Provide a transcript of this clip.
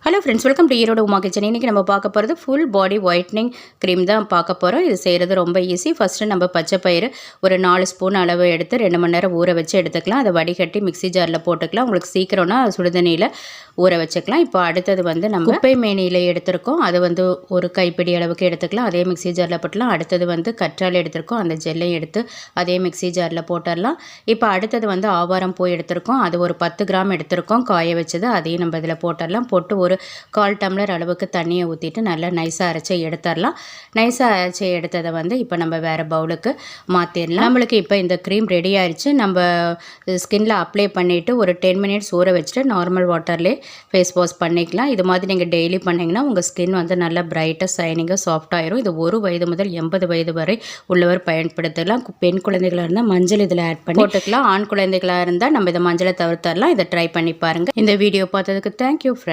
Hello friends, welcome to Erode Uma kitchen. இன்றைக்கி நம்ம பார்க்க போகிறது ஃபுல் பாடி ஒயிட்னிங் க்ரீம் தான் பார்க்க போகிறோம். இது செய்கிறது ரொம்ப ஈஸி. ஃபஸ்ட்டு நம்ம பச்சை பயிறு ஒரு 4 ஸ்பூன் அளவு எடுத்து 2 மணி நேரம் ஊற வச்சு எடுத்துக்கலாம். அதை வடிகட்டி மிக்ஸி ஜாரில் போட்டுக்கலாம். உங்களுக்கு சீக்கிரம்னா சுடுதண்ணியில் ஊற வச்சுக்கலாம். இப்போ அடுத்தது வந்து நம்ம குப்பை மேனியில் எடுத்திருக்கோம். அதை வந்து ஒரு கைப்பிடி அளவுக்கு எடுத்துக்கலாம். அதே மிக்ஸி ஜாரில் போட்டுக்கலாம். அடுத்தது வந்து கற்றாழை எடுத்திருக்கோம். அந்த ஜெல்லையும் எடுத்து அதே மிக்ஸி ஜாரில் போட்டுடலாம். இப்போ அடுத்தது வந்து ஆவாரம் பூ எடுத்திருக்கோம். அது ஒரு 10 கிராம் எடுத்திருக்கோம். காய வச்சது அதையும் நம்ம இதில் போட்டுடலாம். போட்டு ஒரு 1/4 டம்ளர் அளவுக்கு தண்ணியை ஊற்றிட்டு நல்லா நைஸாக அரைச்சி எடுத்துடலாம். நைஸாக அரைச்சி எடுத்ததை வந்து இப்போ நம்ம வேறு பவுலுக்கு மாற்றிடலாம். நம்மளுக்கு இப்போ இந்த க்ரீம் ரெடி ஆயிடுச்சு. நம்ம ஸ்கின்ல அப்ளை பண்ணிவிட்டு ஒரு 10 மினிட்ஸ் ஊற வச்சுட்டு நார்மல் வாட்டர்லேயே ஃபேஸ் வாஷ் பண்ணிக்கலாம். இது மாதிரி நீங்கள் டெய்லி பண்ணிங்கன்னா உங்கள் ஸ்கின் வந்து நல்லா பிரைட்டாக ஷைனிங்காக சாஃப்டாகிடும். இது 1 வயது முதல் 80 வயது வரை உள்ளவர் பயன்படுத்தலாம். பெண் குழந்தைகளாக இருந்தால் மஞ்சள் இதில் ஆட் பண்ணி போட்டுக்கலாம். ஆண் குழந்தைகளாக இருந்தால் நம்ம இதை மஞ்சளை தவிர்த்தரலாம். இதை ட்ரை பண்ணி பாருங்கள். இந்த வீடியோ பார்த்ததுக்கு தேங்க்யூ ஃப்ரெண்ட்ஸ்.